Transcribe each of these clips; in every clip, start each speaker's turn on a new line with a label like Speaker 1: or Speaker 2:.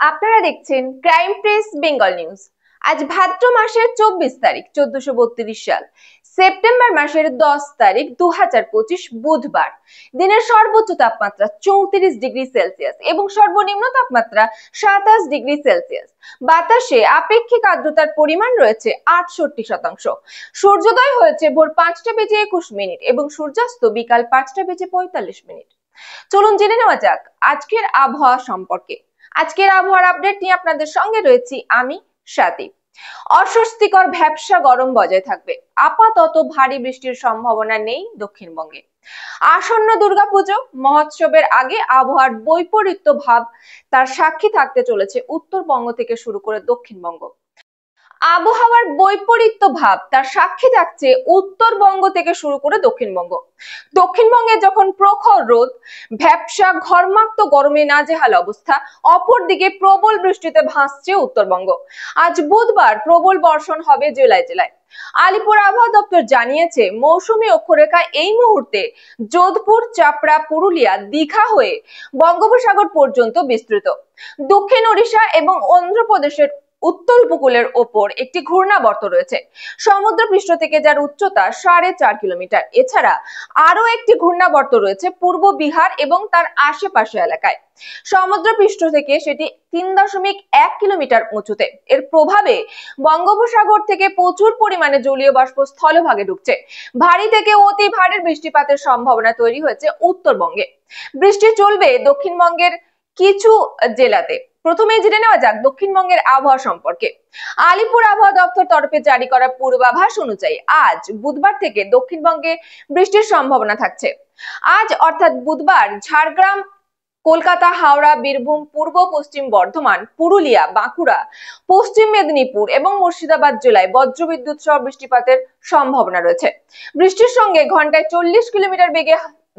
Speaker 1: আপনারা দেখছেন crime press Bengal news. আজ ভাদ্র মাসের 24 তারিখ 1432 সাল, সেপ্টেম্বর মাসের 10 তারিখ 2025 বুধবার। দিনের সর্বোচ্চ তাপমাত্রা 34 ডিগ্রি সেলসিয়াস এবং সর্বনিম্ন তাপমাত্রা 27 ডিগ্রি সেলসিয়াস। বাতাসে আপেক্ষিক আর্দ্রতার পরিমাণ রয়েছে 68%। সূর্যোদয় হয়েছে ভোর 5:21 এবং সূর্যাস্ত বিকাল 5:45। চলুন জেনে নেওয়া যাক আজকের আবহাওয়া সম্পর্কে। আজকের আবহাওয়ার আপডেট নিয়ে আপনাদের সঙ্গে রয়েছি আমি স্বাতী। অস্বস্তিকর ভ্যাপসা গরম বজায় থাকবে। আপাতত ভারী বৃষ্টির সম্ভাবনা নেই দক্ষিণবঙ্গে। আসন্ন দুর্গাপুজো মহোৎসবের আগে আবহাওয়ার বৈপরীত্য ভাব তার সাক্ষী থাকতে চলেছে উত্তরবঙ্গ থেকে শুরু করে দক্ষিণবঙ্গ। আবহাওয়ার বৈপরীত্য ভাব তার সাক্ষী থাকছে উত্তরবঙ্গ থেকে শুরু করে দক্ষিণবঙ্গ। দক্ষিণবঙ্গে যখন প্রখর রোদ, ভ্যাপসা ঘর্মাক্ত গরমে নাজেহাল অবস্থা, অপরদিকে প্রবল বৃষ্টিতে ভাসছে উত্তরবঙ্গ। আজ বুধবার প্রবল বর্ষণ হবে জেলায় জেলায়। আলিপুর আবহাওয়া দপ্তর জানিয়েছে, মৌসুমী অক্ষরেখা এই মুহূর্তে যোধপুর, চাপড়া, পুরুলিয়া, দীঘা হয়ে বঙ্গোপসাগর পর্যন্ত বিস্তৃত। দক্ষিণ ওড়িশা এবং অন্ধ্রপ্রদেশের উত্তর উপকূলের ওপর একটি ঘূর্ণাবর্ত রয়েছে সমুদ্রপৃষ্ঠ থেকে, যার উচ্চতা 4.5 কিলোমিটার। এছাড়া আরো একটি ঘূর্ণাবর্ত রয়েছে পূর্ব বিহার এবং তার আশেপাশে এলাকায়। সমুদ্রপৃষ্ঠ থেকে সেটি 3.1 কিলোমিটার উঁচুতে। এর প্রভাবে বঙ্গোপসাগর থেকে প্রচুর পরিমাণে জলীয় বাষ্প স্থলভাগে ঢুকছে। ভারী থেকে অতি ভারী বৃষ্টিপাতের সম্ভাবনা তৈরি হয়েছে উত্তরবঙ্গে। বৃষ্টি চলবে দক্ষিণবঙ্গের কিছু জেলাতে। প্রথমে জেনে নেওয়া যাক দক্ষিণবঙ্গের আবহাওয়া সম্পর্কে। আলিপুর আবহাওয়া দপ্তর তরফে জারি করা পূর্বাভাস অনুযায়ী আজ বুধবার থেকে দক্ষিণবঙ্গে বৃষ্টির সম্ভাবনা থাকছে। আজ অর্থাৎ বুধবার ঝাড়গ্রাম, কলকাতা, হাওড়া, বীরভূম, পূর্ব পশ্চিম বর্ধমান, পুরুলিয়া, বাঁকুড়া, পশ্চিম মেদিনীপুর এবং মুর্শিদাবাদ জেলায় বজ্রবিদ্যুৎ সহ বৃষ্টিপাতের সম্ভাবনা রয়েছে। বৃষ্টির সঙ্গে ঘন্টায় 40 কিলোমিটার বেগে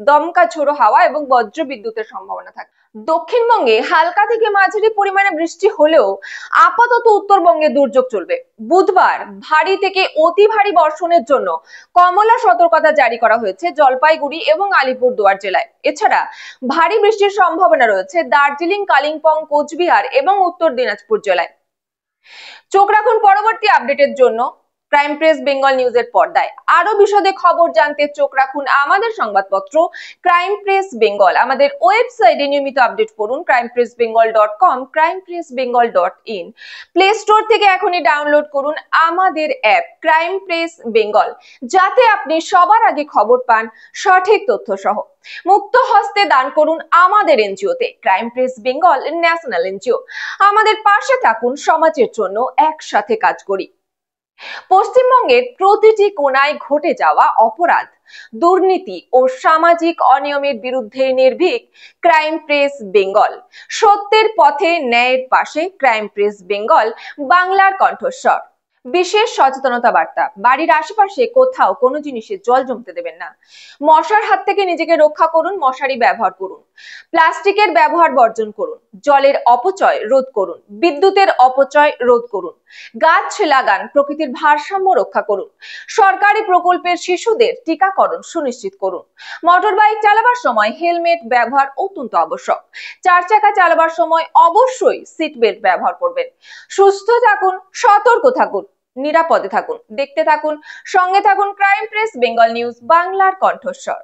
Speaker 1: দমকা ঝোড়ো হাওয়া এবং বজ্রবিদ্যুতের সম্ভাবনা থাকে। দক্ষিণবঙ্গে হালকা থেকে মাঝারি পরিমাণে বৃষ্টি হলেও আপাতত উত্তরবঙ্গে দুর্যোগ চলবে। বুধবার ভারী থেকে অতি ভারী বর্ষণের জন্য কমলা সতর্কতা জারি করা হয়েছে জলপাইগুড়ি এবং আলিপুরদুয়ার জেলায়। এছাড়া ভারী বৃষ্টির সম্ভাবনা রয়েছে দার্জিলিং, কালিম্পং, কোচবিহার এবং উত্তর দিনাজপুর জেলায়। চোখ রাখুন পরবর্তী আপডেটের জন্য ক্রাইম প্রেস বেঙ্গল নিউজের পর্দায়। আরো বিশদে খবর জানতে চোখ রাখুন আমাদের সংবাদপত্র ক্রাইম প্রেস বেঙ্গল। আমাদের ওয়েবসাইটে নিয়মিত আপডেট পড়ুন crimepressbengal.com, crimepressbengal.in। প্লে স্টোর থেকে এখনই ডাউনলোড করুন আমাদের অ্যাপ ক্রাইম প্রেস বেঙ্গল, যাতে আপনি সবার আগে খবর পান সঠিক তথ্য সহ। মুক্ত হস্তে দান করুন আমাদের এনজিওতে, crime press Bengal national NGO. আমাদের পাশে থাকুন, সমাজের জন্য একসাথে কাজ করি। পশ্চিমবঙ্গের প্রতিটি কোণায় ঘটে যাওয়া অপরাধ, দুর্নীতি ও সামাজিক অনিয়মের বিরুদ্ধে নির্ভীক ক্রাইম প্রেস বেঙ্গল। সত্যের পথে, ন্যায়ের পাশে ক্রাইম প্রেস বেঙ্গল, বাংলার কণ্ঠস্বর। বিশেষ সচেতনতা বার্তা। বাড়ির আশেপাশে কোথাও কোনো জিনিসে জল জমতে দেবেন না। মশার হাত থেকে নিজেকে রক্ষা করুন, মশারি ব্যবহার করুন। প্লাস্টিকের ব্যবহার বর্জন করুন। জলের অপচয় রোধ করুন। বিদ্যুতের অপচয় রোধ করুন। গাছ লাগান, প্রকৃতির ভারসাম্য রক্ষা করুন। সরকারি প্রকল্পের শিশুদের টিকাকরণ সুনিশ্চিত করুন। মোটরবাইক চালাবার সময় হেলমেট ব্যবহার অত্যন্ত আবশ্যক। 4 চাকা চালাবার সময় অবশ্যই সিট বেল্ট ব্যবহার করবেন। সুস্থ থাকুন, সতর্ক থাকুন, নিরাপদে থাকুন। দেখতে থাকুন, সঙ্গে থাকুন ক্রাইম প্রেস বেঙ্গল নিউজ, বাংলার কণ্ঠস্বর।